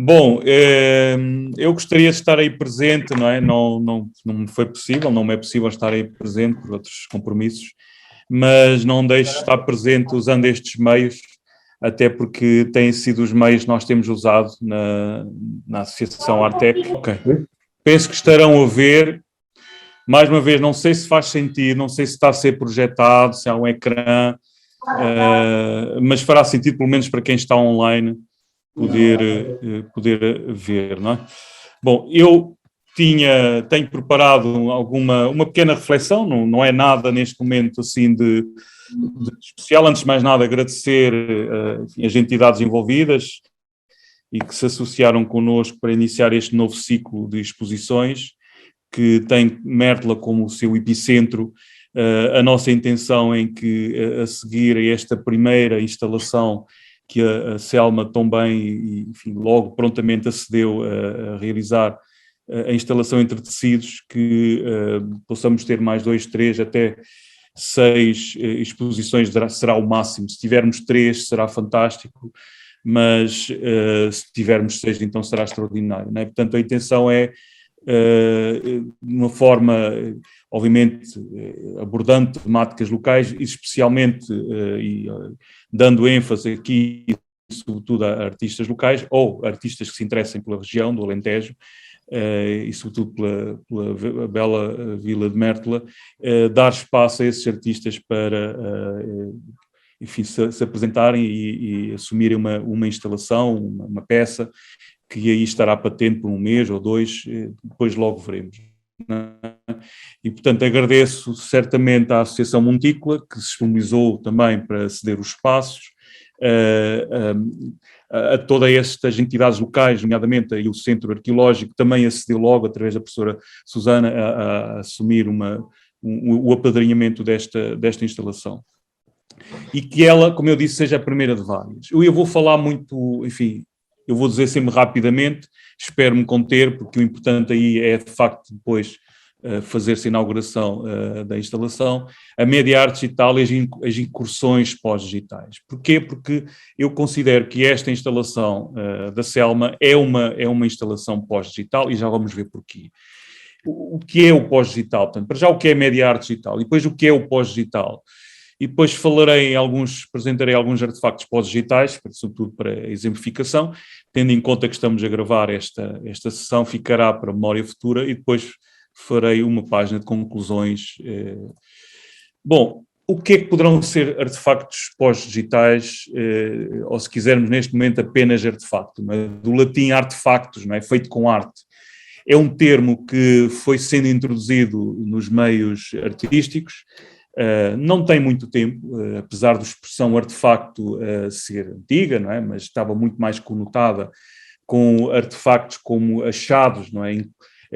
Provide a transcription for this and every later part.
Bom, eu gostaria de estar aí presente, não é? Não me foi possível, não me é possível estar aí presente por outros compromissos, mas não deixo de estar presente usando estes meios, até porque têm sido os meios que nós temos usado na Associação Artec. Ok. Penso que estarão a ver, mais uma vez, não sei se faz sentido, não sei se está a ser projetado, se há um ecrã, mas fará sentido, pelo menos para quem está online, poder ver, não é? Bom, eu tenho preparado uma pequena reflexão, não é nada neste momento assim de especial. Antes de mais nada, agradecer enfim, as entidades envolvidas e que se associaram connosco para iniciar este novo ciclo de exposições, que tem Mértola como o seu epicentro. A nossa intenção em que, a seguir a esta primeira instalação que a Selma tão bem, enfim, logo prontamente acedeu a realizar, a instalação entre tecidos, que possamos ter mais 2, 3, até 6 exposições será o máximo. Se tivermos 3 será fantástico, mas se tivermos 6 então será extraordinário, não é? Portanto, a intenção é, de uma forma, obviamente, abordando temáticas locais, e especialmente dando ênfase aqui, sobretudo a artistas locais, ou artistas que se interessem pela região do Alentejo, e sobretudo pela bela Vila de Mértola, dar espaço a esses artistas para, enfim, se apresentarem e assumirem uma instalação, uma peça, que aí estará patente por 1 mês ou 2, depois logo veremos. E, portanto, agradeço certamente à Associação Montícola, que se disponibilizou também para ceder os espaços, a todas estas entidades locais, nomeadamente aí o Centro Arqueológico, também acedeu logo, através da professora Susana, a assumir o apadrinhamento desta instalação. E que ela, como eu disse, seja a primeira de várias. Eu vou falar muito, enfim, eu vou dizer sempre rapidamente, espero-me conter, porque o importante aí é, de facto, depois fazer-se a inauguração da instalação, a média arte digital e as incursões pós-digitais. Porquê? Porque eu considero que esta instalação da Selma é uma instalação pós-digital, e já vamos ver porquê. O que é o pós-digital? Portanto, para já, o que é a média arte digital? E depois, o que é o pós-digital? E depois apresentarei alguns artefactos pós-digitais, sobretudo para exemplificação, tendo em conta que estamos a gravar esta sessão, ficará para memória futura, e depois farei uma página de conclusões. Bom, o que é que poderão ser artefactos pós-digitais, ou se quisermos neste momento apenas artefacto, não é? Do latim artefactos, não é? Feito com arte. É um termo que foi sendo introduzido nos meios artísticos. Não tem muito tempo, apesar da expressão artefacto ser antiga, não é? Mas estava muito mais conotada com artefactos como achados, não é?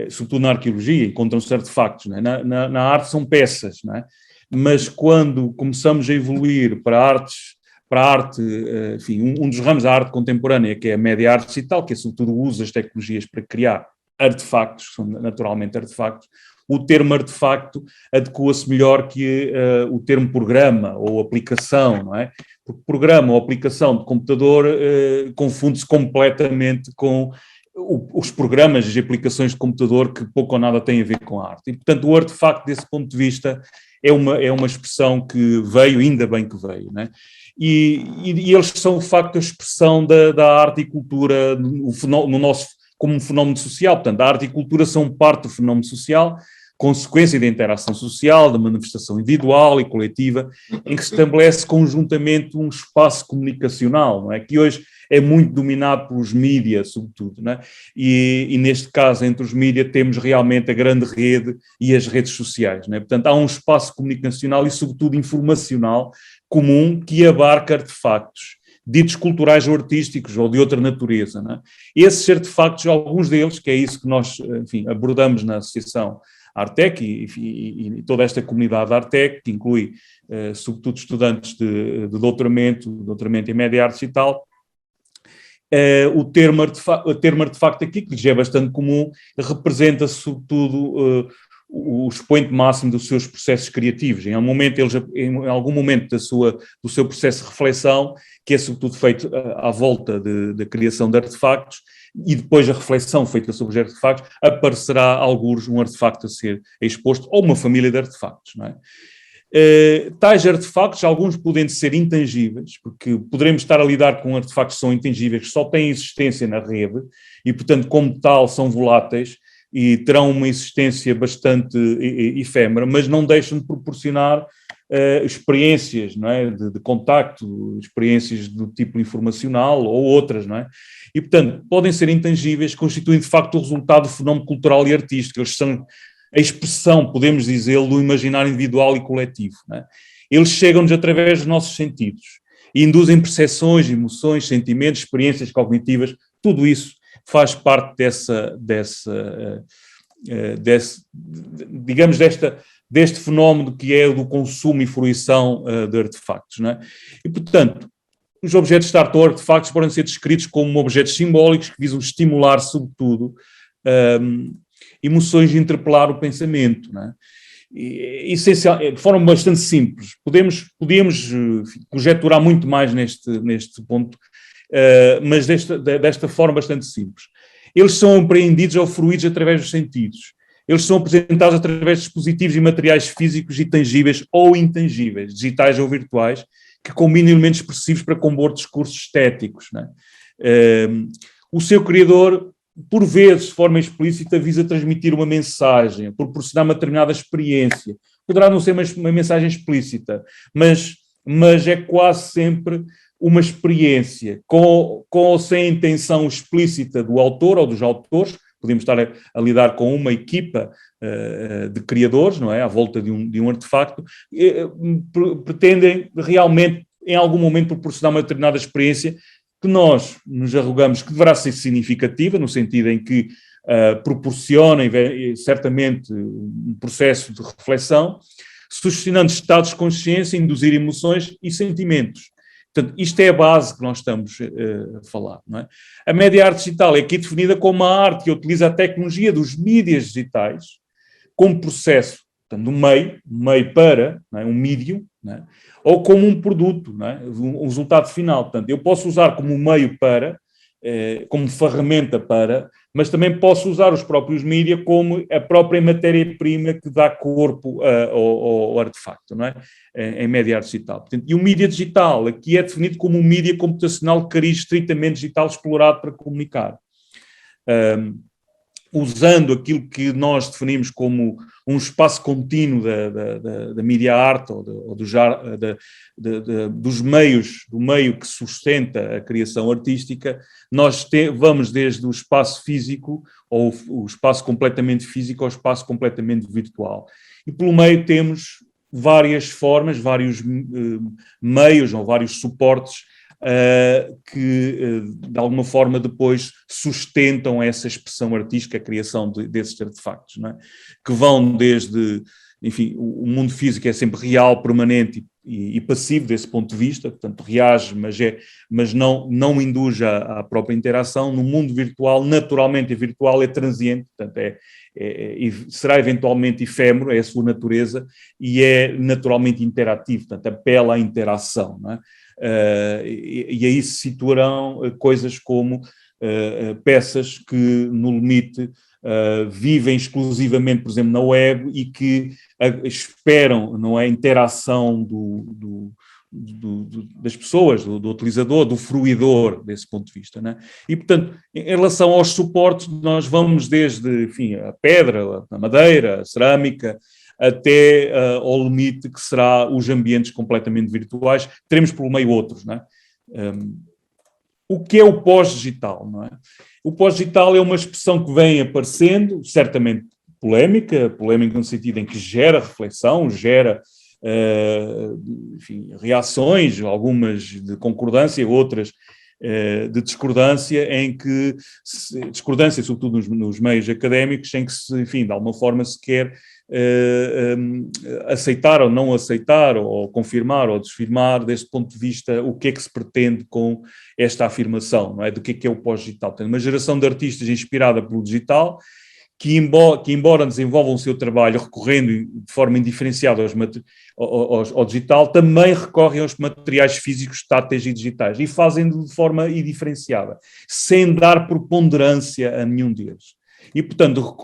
Sobretudo na arqueologia, encontram-se artefactos, não é? Na arte são peças, não é? Mas quando começamos a evoluir para a arte, enfim, um dos ramos da arte contemporânea, que é a média arte digital, que é sobretudo o uso das tecnologias para criar artefactos, que são naturalmente artefactos, o termo artefacto adequa-se melhor que o termo programa ou aplicação, não é? Porque programa ou aplicação de computador confunde-se completamente com os programas e aplicações de computador, que pouco ou nada têm a ver com a arte. E, portanto, o artefacto, desse ponto de vista, é uma expressão que veio, ainda bem que veio, não é? E eles são, de facto, a expressão da arte e cultura no nosso, como um fenómeno social. Portanto, a arte e a cultura são parte do fenómeno social, consequência da interação social, da manifestação individual e coletiva, em que se estabelece conjuntamente um espaço comunicacional, não é? Que hoje é muito dominado pelos mídias, sobretudo, não é? E neste caso, entre os mídias, temos realmente a grande rede e as redes sociais, não é? Portanto, há um espaço comunicacional e, sobretudo, informacional comum, que abarca artefactos ditos culturais ou artísticos ou de outra natureza, não é? Esses artefactos, alguns deles, que é isso que nós, enfim, abordamos na Associação Artec e toda esta comunidade Artec, que inclui, sobretudo, estudantes de doutoramento em média arte digital. O termo artefacto aqui, que lhes é bastante comum, representa sobretudo o expoente máximo dos seus processos criativos. Em algum momento do seu processo de reflexão, que é sobretudo feito à volta da criação de artefactos, e depois a reflexão feita sobre os artefactos, aparecerá algures um artefacto a ser exposto, ou uma família de artefactos, não é? Tais artefactos, alguns podem ser intangíveis, porque poderemos estar a lidar com artefactos que são intangíveis, que só têm existência na rede, e, portanto, como tal, são voláteis, e terão uma existência bastante efêmera, mas não deixam de proporcionar experiências, não é, de contacto, experiências do tipo informacional ou outras, não é? E, portanto, podem ser intangíveis, constituem de facto o resultado do fenómeno cultural e artístico. Eles são a expressão, podemos dizê-lo, do imaginário individual e coletivo, não é? Eles chegam-nos através dos nossos sentidos e induzem percepções, emoções, sentimentos, experiências cognitivas, tudo isso faz parte deste fenómeno que é o do consumo e fruição de artefactos, não é? E, portanto, os objetos de arte ou artefactos podem ser descritos como objetos simbólicos que visam estimular, sobretudo, emoções e interpelar o pensamento, não é? Essencial, de forma bastante simples. Podíamos conjecturar muito mais neste ponto, mas desta forma bastante simples. Eles são apreendidos ou fruídos através dos sentidos. Eles são apresentados através de dispositivos e materiais físicos e tangíveis ou intangíveis, digitais ou virtuais, que combinam elementos expressivos para compor discursos estéticos, não é? O seu criador, por vezes, de forma explícita, visa transmitir uma mensagem, proporcionar uma determinada experiência. Poderá não ser uma mensagem explícita, mas é quase sempre uma experiência, com ou sem a intenção explícita do autor ou dos autores. Podemos estar a lidar com uma equipa de criadores, não é? À volta de um artefacto, pretendem realmente, em algum momento, proporcionar uma determinada experiência que nós nos arrogamos que deverá ser significativa, no sentido em que proporciona certamente um processo de reflexão, suscitando estados de consciência, induzir emoções e sentimentos. Portanto, isto é a base que nós estamos a falar, não é? A média arte digital é aqui definida como a arte que utiliza a tecnologia dos mídias digitais como processo, portanto, um meio para, não é? Um medium, não é? Ou como um produto, não é? Um resultado final. Portanto, eu posso usar como meio para, como ferramenta para, mas também posso usar os próprios mídias como a própria matéria-prima que dá corpo ao artefacto, não é? Em média arte digital. Portanto, e o mídia digital aqui é definido como um mídia computacional de cariz estritamente digital explorado para comunicar. Usando aquilo que nós definimos como um espaço contínuo da media art ou dos meios, do meio que sustenta a criação artística, nós vamos desde o espaço físico, ou o espaço completamente físico, ao espaço completamente virtual. E pelo meio temos várias formas, vários meios ou vários suportes que, de alguma forma, depois sustentam essa expressão artística, a criação desses artefactos, não é? Que vão desde, enfim, o mundo físico é sempre real, permanente e passivo desse ponto de vista, portanto reage, mas não induz à própria interação. No mundo virtual, naturalmente, a virtual é transiente, portanto será eventualmente efêmero, é a sua natureza, e é naturalmente interativo, portanto apela à interação, não é? E aí se situarão coisas como peças que, no limite, vivem exclusivamente, por exemplo, na web e que esperam, não é, a interação das pessoas, do utilizador, do fruidor, desse ponto de vista, né? E, portanto, em relação aos suportes, nós vamos desde, enfim, a pedra, a madeira, a cerâmica, até ao limite que será os ambientes completamente virtuais. Teremos pelo meio outros, não é? O que é o pós-digital, não é? O pós-digital é uma expressão que vem aparecendo, certamente polémica no sentido em que gera reflexão, gera enfim, reações, algumas de concordância, outras de discordância, discordância sobretudo nos meios académicos, em que se, enfim, de alguma forma se quer aceitar ou não aceitar, ou confirmar ou desfirmar, deste ponto de vista, o que é que se pretende com esta afirmação, não é? Do que é o pós-digital. Tem uma geração de artistas inspirada pelo digital, que embora desenvolvam o seu trabalho recorrendo de forma indiferenciada ao digital, também recorrem aos materiais físicos, táteis e digitais, e fazem de forma indiferenciada, sem dar preponderância a nenhum deles. E, portanto,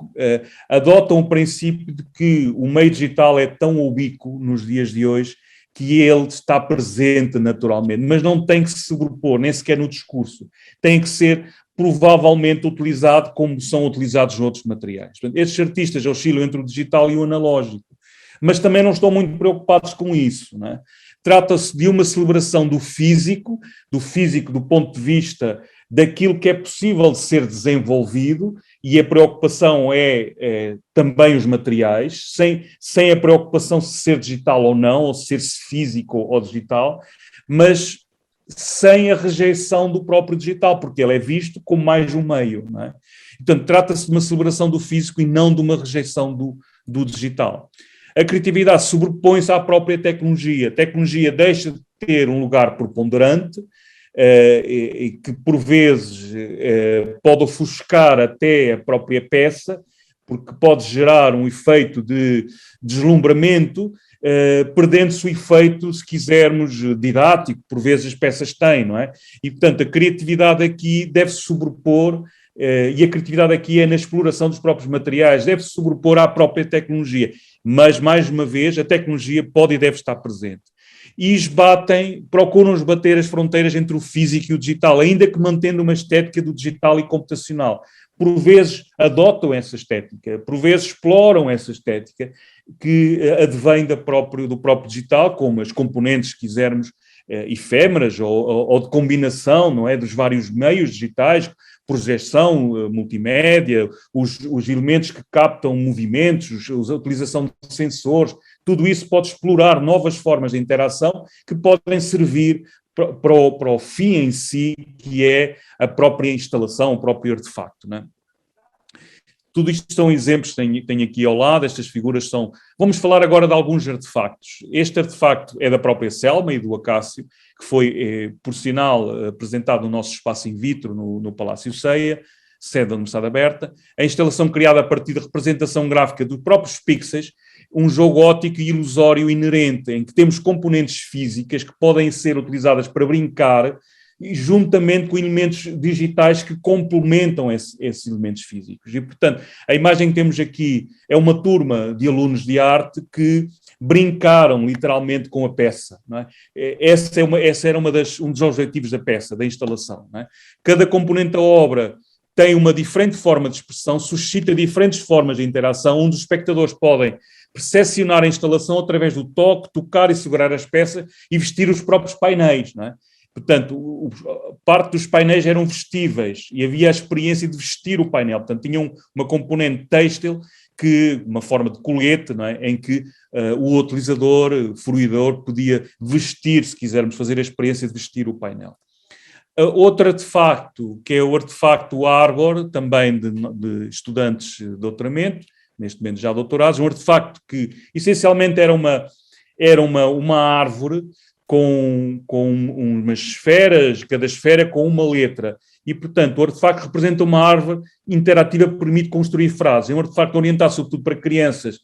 adotam o princípio de que o meio digital é tão ubíquo nos dias de hoje que ele está presente naturalmente, mas não tem que se sobrepor, nem sequer no discurso. Tem que ser provavelmente utilizado como são utilizados outros materiais. Portanto, estes artistas oscilam entre o digital e o analógico, mas também não estão muito preocupados com isso, não é? Trata-se de uma celebração do físico do ponto de vista daquilo que é possível de ser desenvolvido, e a preocupação é também os materiais, sem a preocupação se ser digital ou não, ou se ser físico ou digital, mas sem a rejeição do próprio digital, porque ele é visto como mais um meio, não é? Portanto, trata-se de uma celebração do físico e não de uma rejeição do digital. A criatividade sobrepõe-se à própria tecnologia. A tecnologia deixa de ter um lugar preponderante, e que por vezes pode ofuscar até a própria peça, porque pode gerar um efeito de deslumbramento, perdendo-se o efeito, se quisermos, didático, por vezes as peças têm, não é? E, portanto, a criatividade aqui deve-se sobrepor, e a criatividade aqui é na exploração dos próprios materiais, deve-se sobrepor à própria tecnologia, mas, mais uma vez, a tecnologia pode e deve estar presente. E procuram esbater as fronteiras entre o físico e o digital, ainda que mantendo uma estética do digital e computacional. Por vezes adotam essa estética, por vezes exploram essa estética que advém do próprio digital, como as componentes, se quisermos, efêmeras ou de combinação, não é, dos vários meios digitais, projeção, multimédia, os elementos que captam movimentos, a utilização de sensores, tudo isso pode explorar novas formas de interação que podem servir para o fim em si, que é a própria instalação, o próprio artefacto, não é? Tudo isto são exemplos que tenho aqui ao lado, estas figuras são... Vamos falar agora de alguns artefactos. Este artefacto é da própria Selma e do Acácio, que foi, por sinal, apresentado no nosso espaço in vitro no Palácio Ceia, sede da Universidade Aberta. A instalação criada a partir da representação gráfica dos próprios pixels, um jogo óptico e ilusório inerente, em que temos componentes físicas que podem ser utilizadas para brincar, e juntamente com elementos digitais que complementam esses elementos físicos. E, portanto, a imagem que temos aqui é uma turma de alunos de arte que brincaram literalmente com a peça, não é? Esse era um dos objetivos da peça, da instalação, não é? Cada componente da obra tem uma diferente forma de expressão, suscita diferentes formas de interação, onde os espectadores podem percepcionar a instalação através do toque, tocar e segurar as peças e vestir os próprios painéis, não é? Portanto, parte dos painéis eram vestíveis e havia a experiência de vestir o painel. Portanto, tinham uma componente têxtil, uma forma de colete, não é? Em que o utilizador, o fruidor, podia vestir, se quisermos fazer a experiência de vestir o painel. Outro artefacto, que é o artefacto Arbor, também de estudantes de doutoramento, neste momento já doutorados, um artefacto que essencialmente era uma árvore com umas esferas, cada esfera com uma letra. E, portanto, o artefacto representa uma árvore interativa que permite construir frases. É um artefacto orientado, sobretudo, para crianças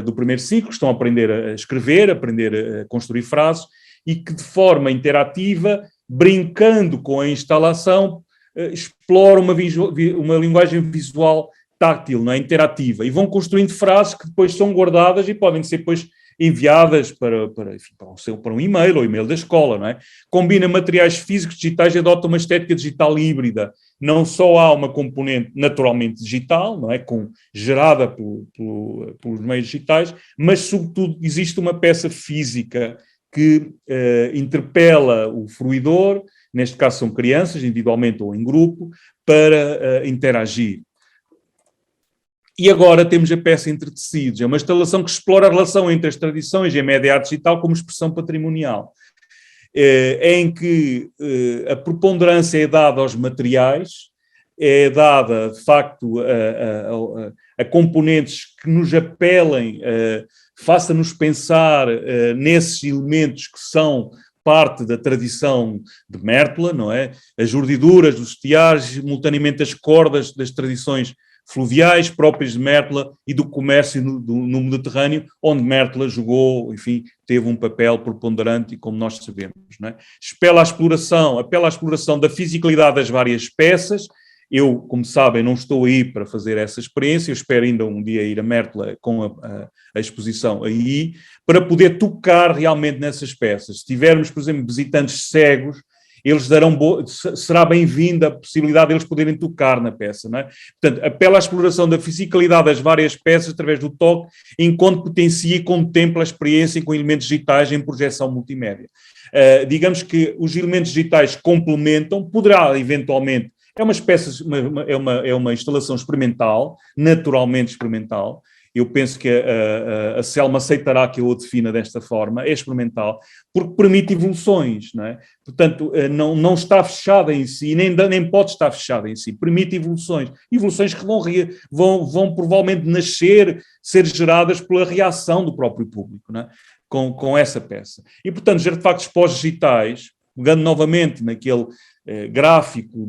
do primeiro ciclo, que estão a aprender a escrever, a aprender a construir frases, e que, de forma interativa, brincando com a instalação, explora uma linguagem visual tátil, não é? Interativa. E vão construindo frases que depois são guardadas e podem ser depois enviadas para um e-mail ou e-mail da escola, não é? Combina materiais físicos digitais e adota uma estética digital híbrida. Não só há uma componente naturalmente digital, não é? Gerada pelos meios digitais, mas, sobretudo, existe uma peça física que interpela o fruidor, neste caso são crianças, individualmente ou em grupo, para interagir. E agora temos a peça Entre Tecidos, é uma instalação que explora a relação entre as tradições e a média arte digital como expressão patrimonial, em que a preponderância é dada aos materiais, é dada, de facto, a componentes que nos apelem, faça-nos pensar nesses elementos que são parte da tradição de Mértola, não é? As urdiduras, os tiares, simultaneamente as cordas das tradições fluviais próprias de Mértola e do comércio no Mediterrâneo, onde Mértola jogou, enfim, teve um papel preponderante, e como nós sabemos, não é? Apela à exploração da fisicalidade das várias peças. Eu, como sabem, não estou aí para fazer essa experiência, eu espero ainda um dia ir a Mértola com a exposição aí, para poder tocar realmente nessas peças. Se tivermos, por exemplo, visitantes cegos, eles será bem-vinda a possibilidade de eles poderem tocar na peça, não é? Portanto, apela à exploração da fisicalidade das várias peças através do toque, enquanto potencia e contempla a experiência com elementos digitais em projeção multimédia. Digamos que os elementos digitais complementam, poderá eventualmente, é uma instalação experimental, naturalmente experimental. Eu penso que a Selma aceitará que eu o defina desta forma, é experimental, porque permite evoluções, não é? Portanto, não está fechada em si, nem pode estar fechada em si, permite evoluções que vão provavelmente nascer, ser geradas pela reação do próprio público, não é? Com essa peça. E, portanto, os artefactos pós-digitais, pegando novamente naquele gráfico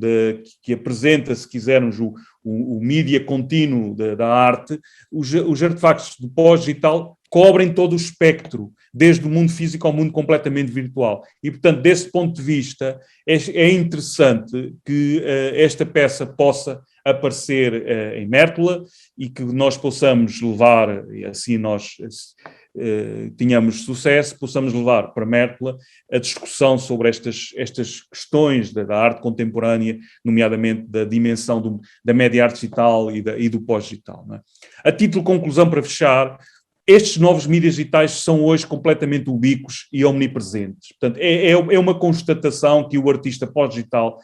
que apresenta, se quisermos, o mídia contínuo da arte, os artefactos de pós-digital cobrem todo o espectro, desde o mundo físico ao mundo completamente virtual. E, portanto, desse ponto de vista, é interessante que esta peça possa aparecer em Mértola e que nós possamos levar, e assim nós tenhamos sucesso, possamos levar para Mértola a discussão sobre estas questões da arte contemporânea, nomeadamente da dimensão da média arte digital e do pós-digital, não é? A título de conclusão, para fechar, estes novos mídias digitais são hoje completamente ubíquos e omnipresentes. Portanto, é uma constatação que o artista pós-digital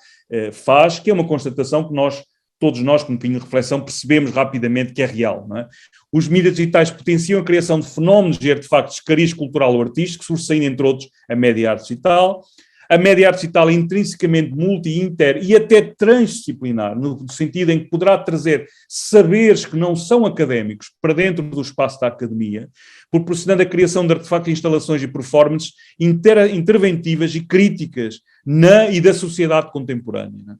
faz, que é uma constatação que todos nós, com um bocadinho de reflexão, percebemos rapidamente que é real, não é? Os mídias digitais potenciam a criação de fenómenos e artefactos de cariz cultural ou artístico, sobressaindo, entre outros, a média arte digital. A média arte digital é intrinsecamente multi, inter e até transdisciplinar, no sentido em que poderá trazer saberes que não são académicos para dentro do espaço da academia, proporcionando a criação de artefactos, instalações e performances interventivas e críticas e da sociedade contemporânea, não é?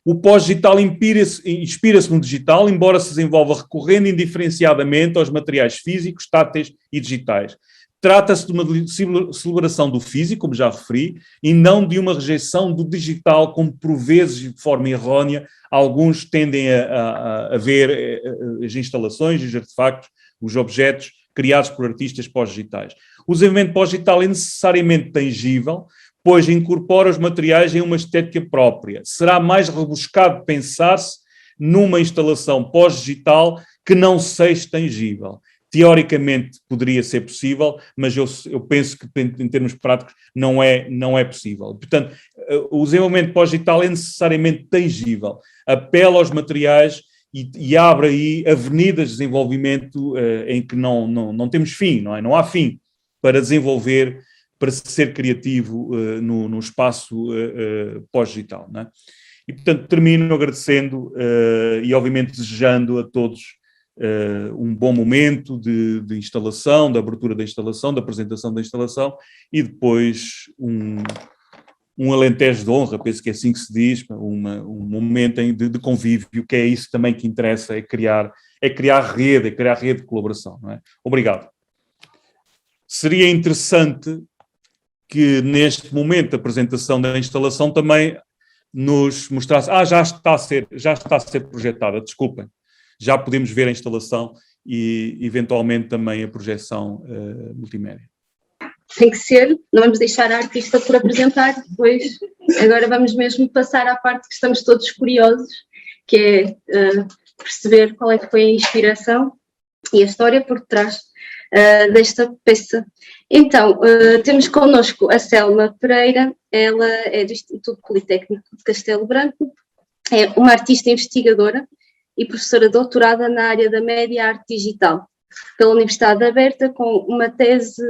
O pós-digital inspira-se no digital, embora se desenvolva recorrendo indiferenciadamente aos materiais físicos, táteis e digitais. Trata-se de uma celebração do físico, como já referi, e não de uma rejeição do digital, como por vezes, de forma errónea, alguns tendem a ver as instalações, os artefactos, os objetos criados por artistas pós-digitais. O desenvolvimento pós-digital é necessariamente tangível, pois incorpora os materiais em uma estética própria. Será mais rebuscado pensar-se numa instalação pós-digital que não seja tangível. Teoricamente poderia ser possível, mas eu penso que em termos práticos não é possível. Portanto, o desenvolvimento pós-digital é necessariamente tangível, apela aos materiais e abre aí avenidas de desenvolvimento em que não temos fim, não é? Não há fim para desenvolver, para ser criativo no espaço pós-digital, não é? E, portanto, termino agradecendo e, obviamente, desejando a todos um bom momento de instalação, de abertura da instalação, da apresentação da instalação e depois um Alentejo de honra, penso que é assim que se diz, um momento de convívio, que é isso também que interessa, é criar rede de colaboração, não é? Obrigado. Seria interessante que neste momento da apresentação da instalação também nos mostrasse, já está a ser projetada, desculpem, já podemos ver a instalação e eventualmente também a projeção multimédia. Tem que ser, não vamos deixar a artista por apresentar depois, agora vamos mesmo passar à parte que estamos todos curiosos, que é perceber qual é que foi a inspiração e a história por trás desta peça. Então, temos connosco a Selma Pereira, ela é do Instituto Politécnico de Castelo Branco, é uma artista investigadora e professora doutorada na área da média arte digital, pela Universidade Aberta, com uma tese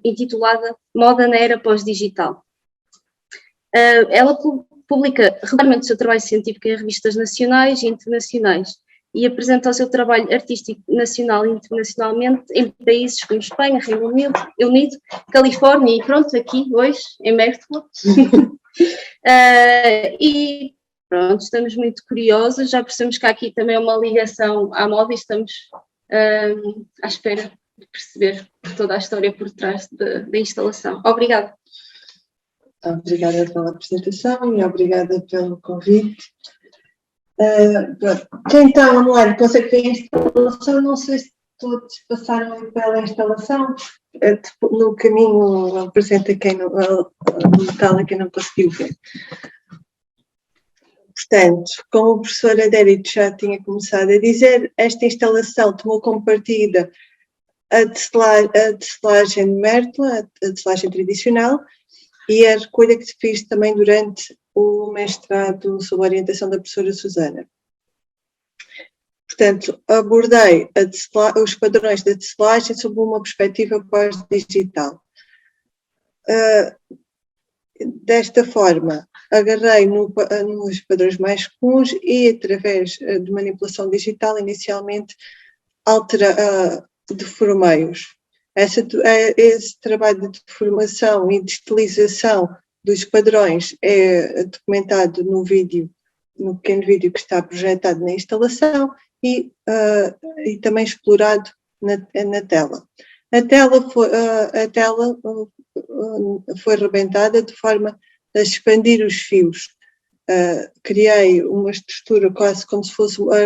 intitulada Moda na Era Pós-Digital. Ela publica regularmente o seu trabalho científico em revistas nacionais e internacionais e apresenta o seu trabalho artístico nacional e internacionalmente em países como Espanha, Reino Unido, Califórnia e pronto, aqui hoje, em Mértola. E Pronto, estamos muito curiosos, já percebemos que há aqui também uma ligação à moda e estamos à espera de perceber toda a história por trás da instalação. Obrigada. Obrigada pela apresentação e obrigada pelo convite. Quem está online consegue ver a instalação, não sei se todos passaram pela instalação, no caminho apresenta quem não, a quem não conseguiu ver. Portanto, como o professor Adérito já tinha começado a dizer, esta instalação tomou como partida a tecelagem de mértola, a tecelagem tradicional, e a recolha que se fez também durante o mestrado sob a orientação da professora Susana. Portanto, abordei os padrões da tecelagem sob uma perspectiva pós-digital. Desta forma, agarrei nos padrões mais comuns e, através de manipulação digital, inicialmente deformei-os. Esse trabalho de deformação e de estilização dos padrões é documentado no pequeno vídeo que está projetado na instalação e também explorado na tela. A tela foi arrebentada de forma a expandir os fios. Criei uma estrutura quase como se fosse uma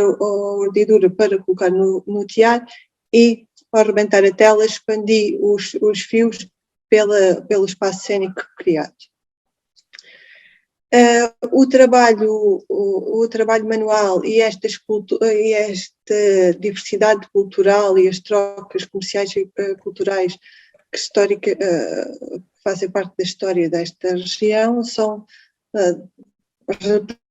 urdidura para colocar no tiar e, ao arrebentar a tela, expandi os fios pelo espaço cênico criado. O trabalho manual e esta diversidade cultural e as trocas comerciais e culturais que fazem parte da história desta região são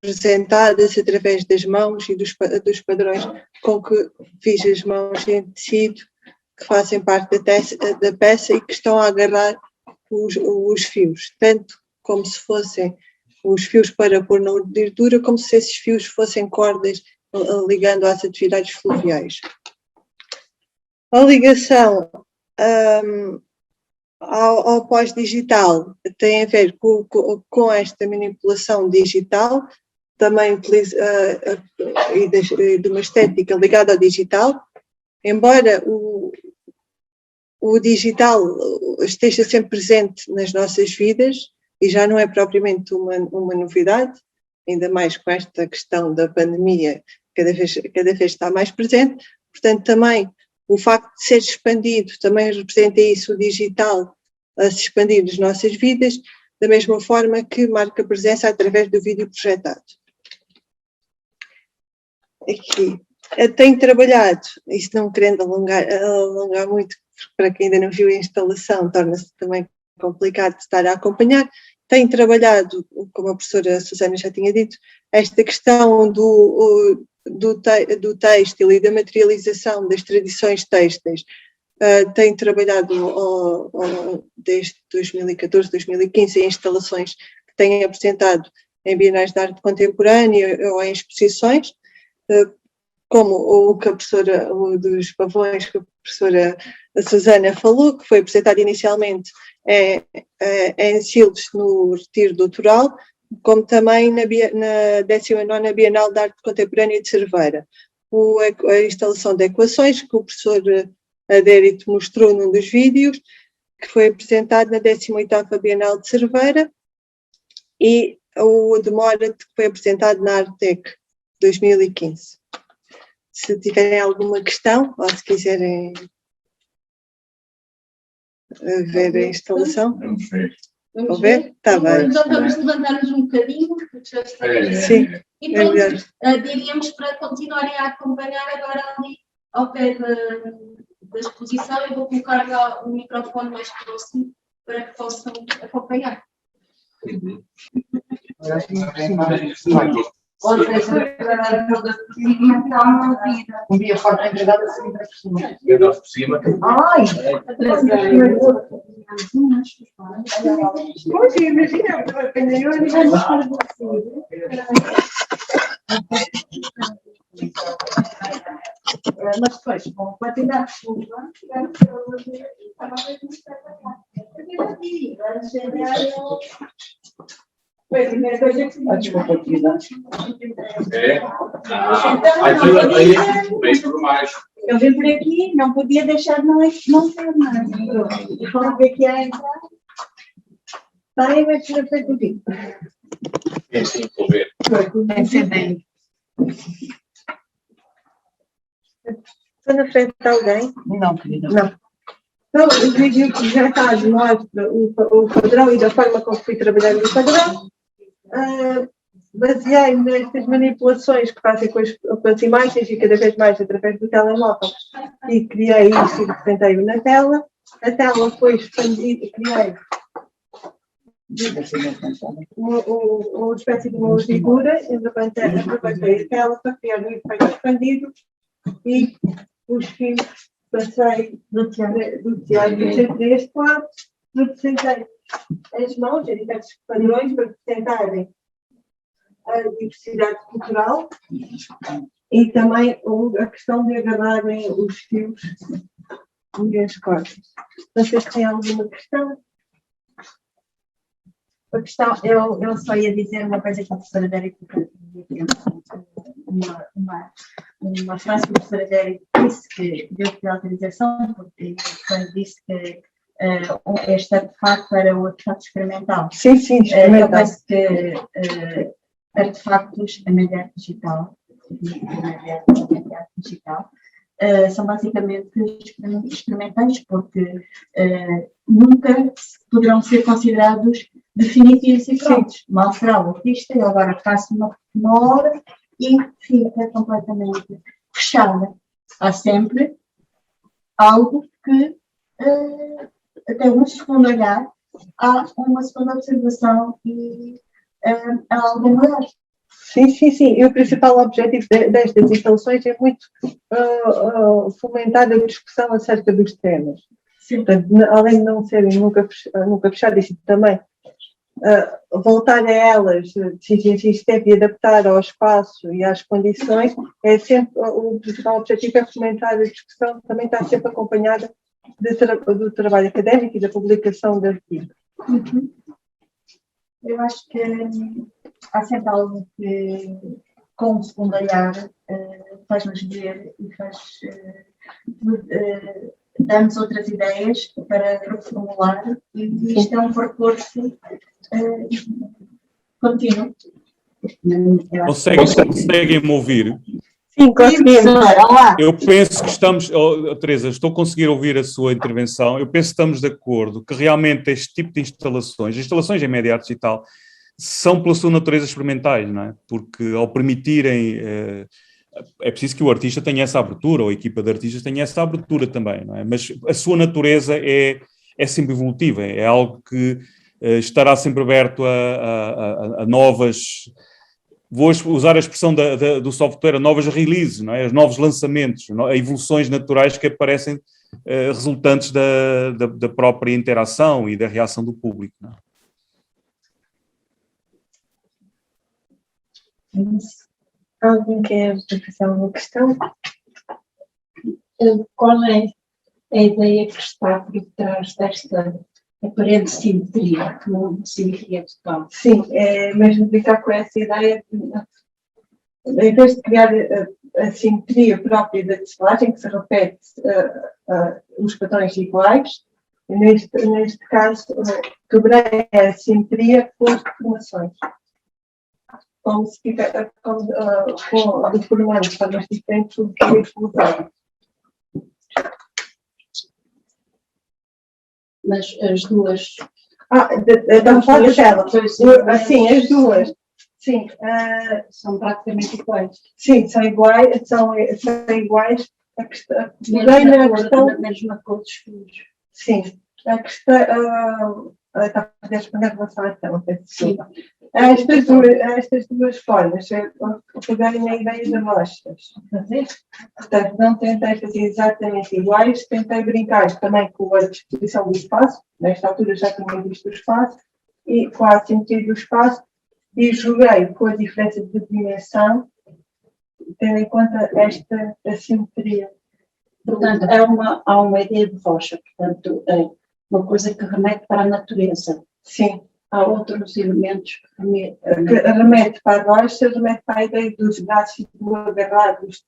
representadas através das mãos e dos padrões com que fiz as mãos em tecido, que fazem parte da peça e que estão a agarrar os fios, tanto como se fossem os fios para pôr na urdidura, como se esses fios fossem cordas ligando às atividades fluviais. A ligação ao pós-digital tem a ver com esta manipulação digital, também de uma estética ligada ao digital, embora o digital esteja sempre presente nas nossas vidas e já não é propriamente uma novidade, ainda mais com esta questão da pandemia, cada vez está mais presente, portanto também o facto de ser expandido também representa isso, o digital a se expandir nas nossas vidas, da mesma forma que marca presença através do vídeo projetado. Aqui, tenho trabalhado, isto não querendo alongar muito, para quem ainda não viu a instalação, torna-se também complicado de estar a acompanhar. Tenho trabalhado, como a professora Susana já tinha dito, esta questão do têxtil e da materialização das tradições têxteis. Tenho trabalhado desde 2014, 2015 em instalações que tenho apresentado em bienais de arte contemporânea ou em exposições, como o dos pavões que a professora Susana falou, que foi apresentado inicialmente em Silves, no retiro doutoral, como também na 19ª Bienal de Arte Contemporânea de Cerveira. A instalação de equações, que o professor Adérito mostrou num dos vídeos, que foi apresentado na 18ª Bienal de Cerveira, e o de Morat, que foi apresentado na Artec 2015. Se tiverem alguma questão, ou se quiserem ver a instalação. Vamos ver. Vamos ver? Está bem. Então vamos levantar-nos um bocadinho, porque já está. Sim. E pronto, diríamos para continuarem a acompanhar agora ali ao pé da exposição. Eu vou colocar lá o microfone mais próximo para que possam acompanhar. Um dia fora empregada, assim por cima. Empregada por cima. Ai! Pois, imagina, mas depois, com a tirar de chuva, Foi a primeira coisa que se Desculpa, querida. Eu vim por aqui, não podia deixar não ter nada. E fala que aqui ia entrar. Vai, vai ser feito contigo. É sim, vou ver. Deve ser bem. Está na frente de alguém? Não, querida. Não. Então, o vídeo que já está mostra o padrão e da forma como fui trabalhar no padrão. Baseei-me nestas manipulações que fazem com as imagens e cada vez mais através do telemóvel e criei isto e representei-o na tela. A tela foi expandida, criei uma espécie de uma figura, eu aproveitei a tela para criar um efeito expandido e os fios passei do teatro deste lado, representei as mãos em diversos padrões para representarem a diversidade cultural e também a questão de agarrarem os fios e as cordas. Vocês têm alguma questão? A questão, eu só ia dizer uma coisa que a professora Dérica uma frase que a professora Dérica disse que deu-te autorização, porque quando disse que este artefacto era o artefacto experimental. Sim, experimental. Eu penso que artefactos em média digital, são basicamente experimentais, porque nunca poderão ser considerados definitivos e prontos. Mal será o artista, eu agora faço uma obra e fica completamente fechada. Há sempre algo que, até um segundo olhar, há uma segunda observação e há algo maior. Sim. E o principal objetivo destas instalações é muito fomentar a discussão acerca dos temas. Portanto, além de não serem nunca fechadas, e também voltar a elas e adaptar ao espaço e às condições, é sempre o principal objetivo é fomentar a discussão, também está sempre acompanhada do trabalho académico e da publicação de artigos. Uhum. Eu acho que há sempre algo que, com o segundo olhar, faz-nos ver e dá-nos outras ideias para reformular, e isto é um percurso contínuo. Conseguem-me ouvir? Sim, conseguimos. Eu penso que estamos, Teresa, estou a conseguir ouvir a sua intervenção. Eu penso que estamos de acordo que realmente este tipo de instalações em média arte digital, são pela sua natureza experimentais, não é? Porque ao permitirem, é preciso que o artista tenha essa abertura, ou a equipa de artistas tenha essa abertura também, não é? Mas a sua natureza é sempre evolutiva, é algo que estará sempre aberto a novas... Vou usar a expressão do software, a novas releases, não é? Os novos lançamentos, a evoluções naturais que aparecem resultantes da própria interação e da reação do público, não é? Alguém quer fazer alguma questão? Qual é a ideia que está por trás desta aparente simetria, que não simetria total? Sim, é mesmo brincar com essa ideia de, em vez de criar a simetria própria da tecelagem, que se repete os padrões iguais, neste caso, quebrei a simetria com as deformações. Como se tivesse, deformando de formas diferentes do que é utilizado. Mas as duas... Da foto dela. Sim, as duas. Sim. São praticamente iguais. Sim, são iguais. São iguais. Na mesma cor dos fios. Sim. A questão... Está a responder em relação à questão, desculpa. Estas duas formas, pegarem a ideia de amostras. Portanto, não tentei fazer exatamente iguais, tentei brincar também com a disposição do espaço. Nesta altura já tinha visto o espaço, e com a simetria do espaço, e joguei com a diferença de dimensão, tendo em conta esta assimetria. Portanto, há uma ideia de rocha, portanto, é uma coisa que remete para a natureza. Sim. há outros elementos que remete para a rocha, remete para a ideia dos braços do agarrar dos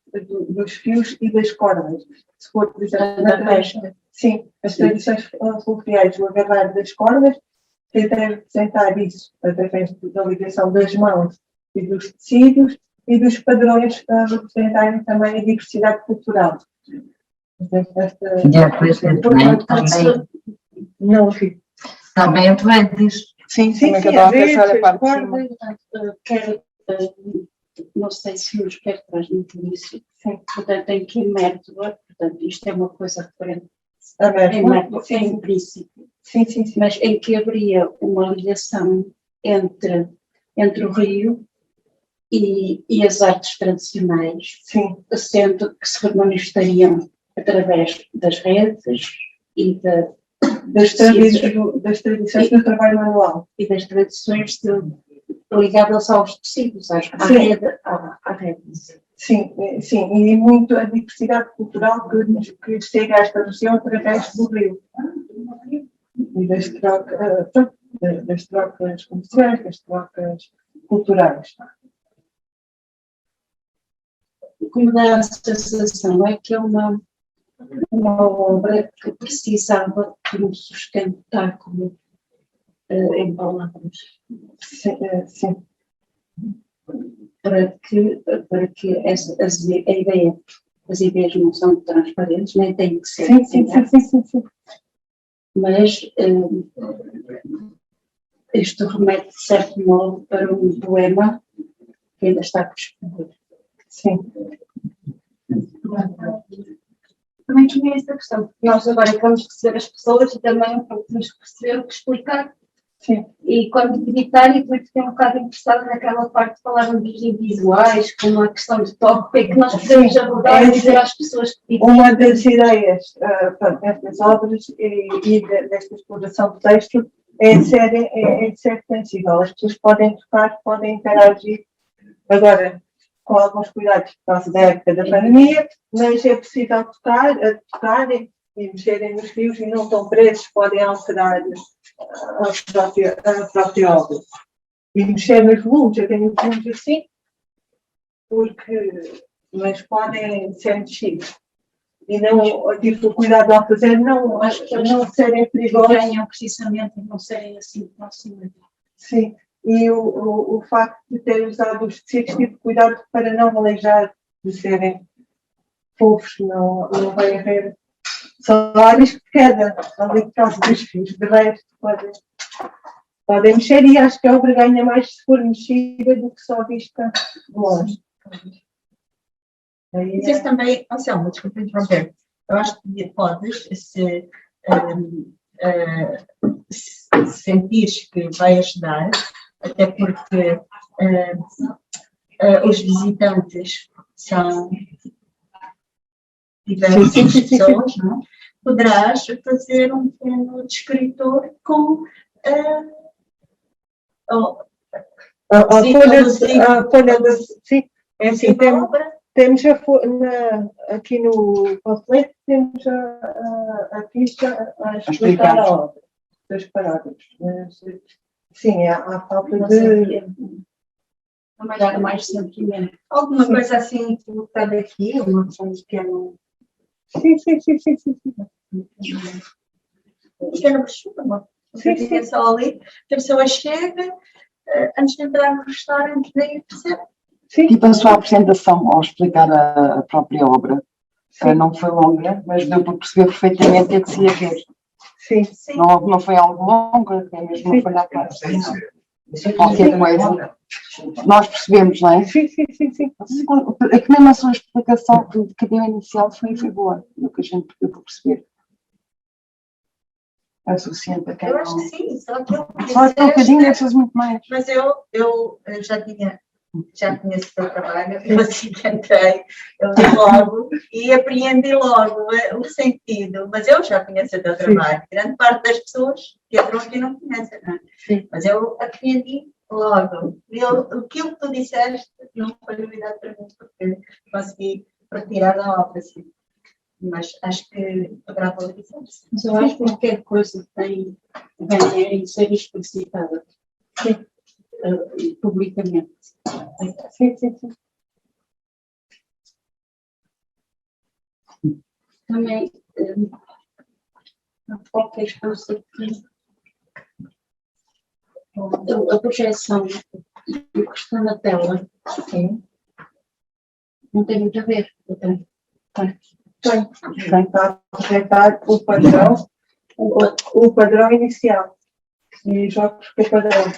fios e das cordas. Se for, por exemplo, na pesca, sim, as tradições fluviais, o agarrar das cordas, tentei representar isso através da ligação das mãos e dos tecidos e dos padrões para representarem também a diversidade cultural. Não ouvi. Também redes. Sim, sim, sim, quer, não sei se nos quer transmitir isso. Sim. Portanto, em que método, portanto, isto é uma coisa referente em princípio. Sim, sim, sim. Mas em que haveria uma ligação entre o rio e as artes tradicionais, sim, sendo que se manifestariam através das redes e das tradições do trabalho manual. E das tradições ligadas aos tecidos, à rede. Sim, sim, e muito a diversidade cultural que chega a esta região através do rio. E das trocas comerciais, das trocas culturais. O que me dá a sensação é que é uma obra que precisava de um sustentáculo em palavras. Sim. Para que as ideias não são transparentes, nem têm que ser. Sim. Mas isto remete, de certo modo, para um poema que ainda está por escrever. Sim. Também tinha essa questão, porque nós agora vamos receber as pessoas e também temos que perceber o que explicar. Sim. E quando editar, e depois fiquei um bocado interessada naquela parte de falar dos visuais, como a questão de toque, é que nós podemos abordar e dizer às pessoas que... Uma das ideias destas obras e desta exploração do texto é de ser sensível. As pessoas podem tocar, podem interagir. Agora, com alguns cuidados por causa da época da pandemia, mas é possível tocarem e mexerem nos fios e não estão presos, podem alterar a própria obra. E mexer nos volumes, eu tenho volumes assim, mas podem ser mexidos. E não, tive o cuidado ao fazer, não serem perigosos. Venham precisamente e não serem assim próximos. Sim. E o facto de ter usado os tecidos, tive cuidado para não aleijar, de serem fofos, não vai haver salários de queda ali por causa dos fios. De resto, podem mexer e acho que a obra ganha mais se for mexida do que só vista de longe. Mas isso também, Anselmo, desculpa interromper, eu acho que podes, se sentires que vai ajudar, até porque os visitantes são diversas pessoas, não? Poderás fazer um pequeno descritor com a folha da... Sim, é assim, temos aqui no panfleto, temos a ficha a explicar a obra, dos parágrafos. Sim, há falta de... Dar mais sentimento. Alguma coisa assim colocada aqui, uma coisa que é um... Sim. Pequena brochura, uma coisa só ali, que a pessoa chega, antes de entrar no restaurante, nem percebe. Tipo a sua apresentação ao explicar a própria obra. Não foi longa, mas deu para perceber perfeitamente o que se ia ver. Sim. Não foi algo longo, é mesmo uma folha à parte. Qualquer coisa. Nós percebemos, não é? Sim. É que mesmo a sua explicação que deu inicial foi boa, o que a gente deu para perceber. É suficiente para quem Eu acho que sim, só que eu só um bocadinho deve ser muito mais. Mas eu já conheço o seu trabalho, eu assim que entrei, eu vi logo e apreendi logo o sentido, mas eu já conheço o teu trabalho. Grande parte das pessoas que entram aqui não conhecem, não é? Sim. Mas eu apreendi logo. Aquilo que tu disseste não foi novidade para mim, porque consegui retirar da obra, assim. mas acho que poderá valorizar-se. Mas eu acho que qualquer coisa tem ganha em ser explicitada publicamente. Sim, sim, sim. Também qualquer coisa que a projeção do que está na tela não tem muito a ver. Tem que estar projetar o padrão inicial. E jogos com o padrão.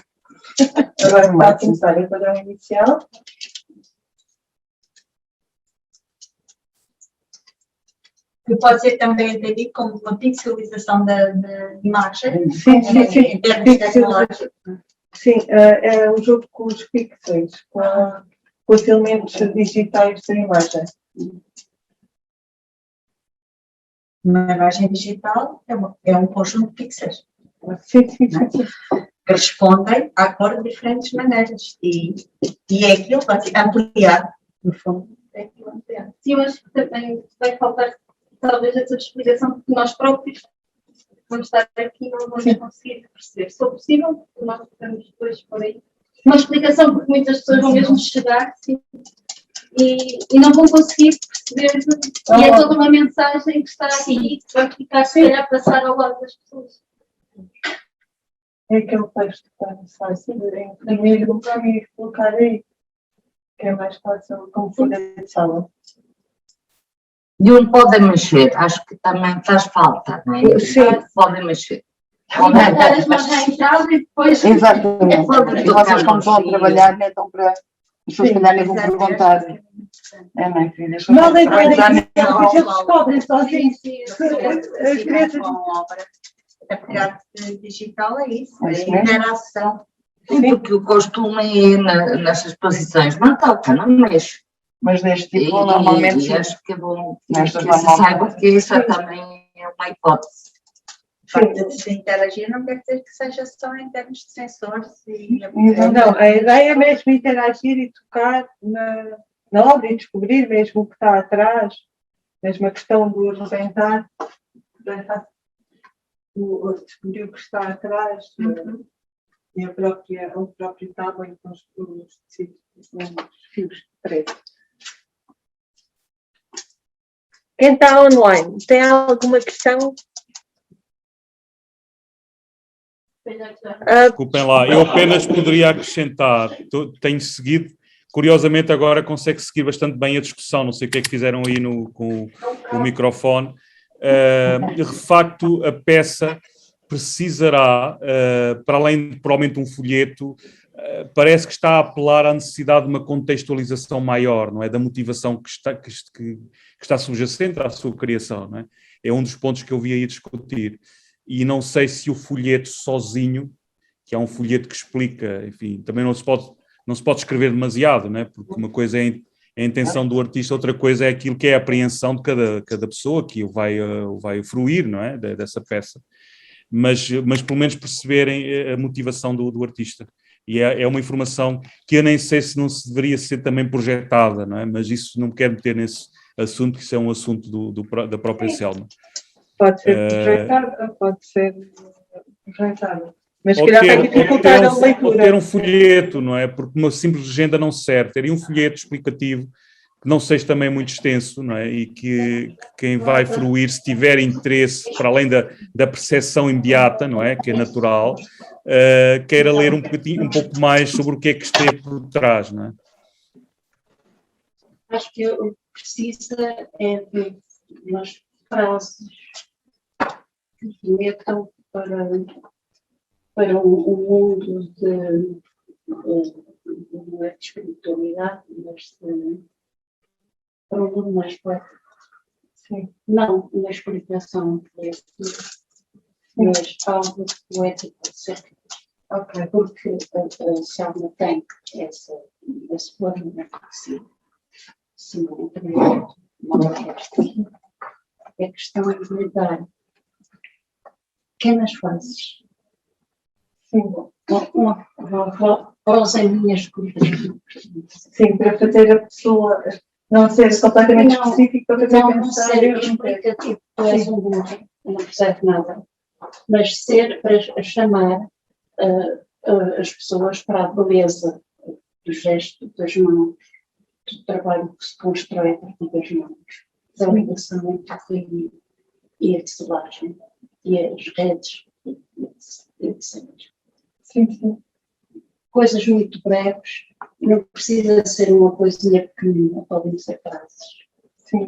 Agora está a começar o padrão inicial. Que pode ser também entendido como uma pixelização da imagem, Sim, sim, sim. em termos tecnológicos. Sim, é um jogo com os pixels, com os elementos digitais da imagem. Uma imagem digital é um conjunto de pixels Sim, sim, sim. que respondem à cor de diferentes maneiras e é aquilo que vai ser ampliado, no fundo, é aquilo ampliado. Sim, mas também vai faltar talvez essa explicação, porque nós próprios vamos estar aqui e não vamos conseguir perceber. Se for possível, nós podemos depois por aí uma explicação, porque muitas pessoas vão mesmo chegar, sim, e não vão conseguir perceber, e é toda uma mensagem que está aqui, que vai ficar, se calhar, passar ao lado das pessoas. É aquele texto que está no site, imprimir e colocar aí, que é mais fácil como folha de sala. E onde podem mexer, acho que também faz falta, não é? Sim. Podem mexer. E dar as mãos à entrada e depois... Exatamente. E vocês, como estão a trabalhar, né, estão para. As pessoas, se calhar, nem vão perguntar. É, não é, filha? Não, nem podem, Exatamente. eles descobrem sozinhos. As crianças a pegar digital é isso, É é isso mesmo. interação. Porque o costume nessas exposições não toca, não mexe. Mas deste E, tipo, normalmente. e acho que é bom que Nestas se normalmente. saiba que isso também é uma hipótese. O facto de se interagir não quer dizer que seja só em termos de sensores e Não, a ideia é mesmo interagir e tocar na obra e descobrir mesmo o que está atrás, mesmo a questão do representar, descobrir o que está atrás e o próprio tamanho com os tecidos, os fios de preto. Quem está online, tem alguma questão? Desculpem lá, eu apenas poderia acrescentar, tenho seguido, curiosamente agora consegue seguir bastante bem a discussão, não sei o que é que fizeram aí com o microfone. De facto, a peça precisará, para além de provavelmente um folheto, parece que está a apelar à necessidade de uma contextualização maior, não é? Da motivação que está subjacente à sua criação, não é? É um dos pontos que eu vi aí discutir. E não sei se o folheto sozinho, que é um folheto que explica, enfim, também não se pode escrever demasiado, não é? Porque uma coisa é a intenção do artista, outra coisa é aquilo que é a apreensão de cada pessoa que o vai fruir, não é? Dessa peça. Mas pelo menos perceberem a motivação do artista. E é uma informação que eu nem sei se não se deveria ser também projetada, não é? Mas isso não me quero meter nesse assunto, que isso é um assunto da própria Selma. Pode ser projetada, pode ser projetada. Mas se calhar vai dificultar a leitura. Ou ter um folheto, não é? Porque uma simples legenda não serve. Teria um folheto explicativo, que não seja também muito extenso, não é? E que quem vai fruir, se tiver interesse, para além da percepção imediata, não é? Que é natural, queira ler um pouco mais sobre o que é que esteve por trás, não é? Acho que o que precisa é de umas frases que metam para um mundo de espiritualidade, mas para um mundo mais poético. Sim. Não na explicação, mas algo poético, certo? Ok, porque a Selma tem esse plano na se não é questão de lidar pequenas fases. Sim, uma prosa em linhas curtas. Sim, para fazer a pessoa Não ser completamente Não, específico para fazer Não pensar. ser explicativo, tu és um burro, não percebe nada, mas ser para chamar as pessoas para a beleza do gesto das mãos, do trabalho que se constrói a partir das mãos, da ligação entre o caminho e a selagem, e as redes, etc. Sim. Coisas muito breves, não precisa ser uma coisinha pequenina, podem ser frases. Sim.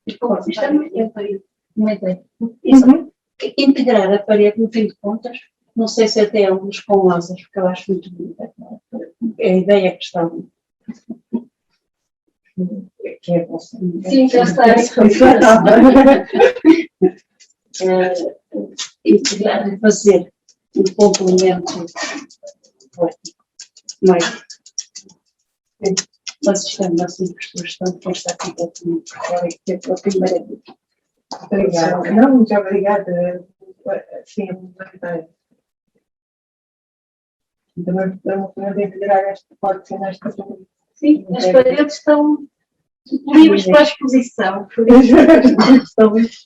Isto é uma ideia. Integrar a parede, no fim de contas, não sei se até é um luz com asas, porque eu acho muito bonita. É a ideia que está ali. Que é a vossa. Sim, já está. Integrar e fazer um complemento poético. Não é? Mas estamos assim, pessoas estão a estar completamente por fora e que é a primeira vez. Obrigada. Não, muito obrigada. Sim, é muito obrigada. Também podemos integrar esta parte nesta. Sim, as paredes estão livres para a exposição, por isso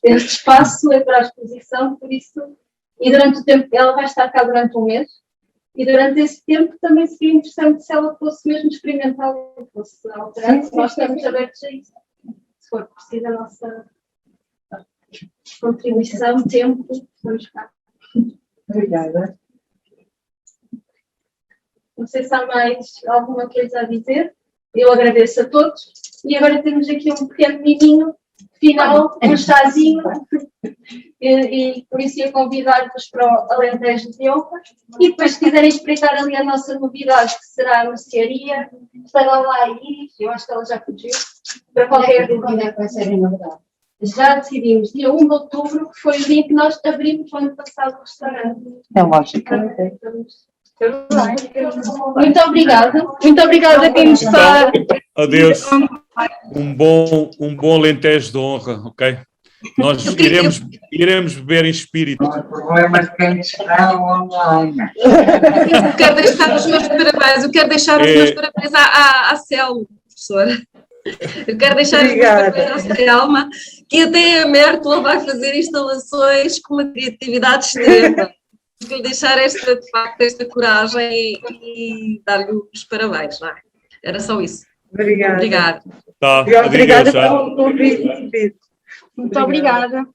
este espaço é para a exposição, por isso, e durante o tempo, ela vai estar cá durante um mês, e durante esse tempo também seria interessante se ela fosse mesmo experimental, fosse alterar, se nós estamos abertos a isso, se for preciso a nossa contribuição, tempo, estamos cá. Obrigada. Não sei se há mais alguma coisa a dizer. Eu agradeço a todos. E agora temos aqui um pequeno miminho final, um chazinho. E por isso ia convidar-vos para o Alentejo de Honra. E depois, se quiserem espreitar ali a nossa novidade, que será a mercearia, estará lá a Iris, eu acho que ela já fugiu, para qualquer dúvida. Vai ser em novidade. Já decidimos, dia 1 de outubro, que foi o dia que nós abrimos o ano passado o restaurante. É lógico. Muito obrigada. Muito obrigada a quem nos está. Adeus. Um bom Alentejo de honra, ok? Nós iremos beber em espírito. Não há problema de quem está online. Eu quero deixar os meus parabéns. Eu quero deixar os meus parabéns à Selma, professora. Eu quero deixar os meus parabéns à Selma, que até a Mértola vai fazer instalações com uma criatividade extrema. Quero deixar de facto, esta coragem e dar-lhe os parabéns. Não é? Era só isso. Obrigada. Obrigada. Tá, Obrigada pelo convite. Muito obrigada.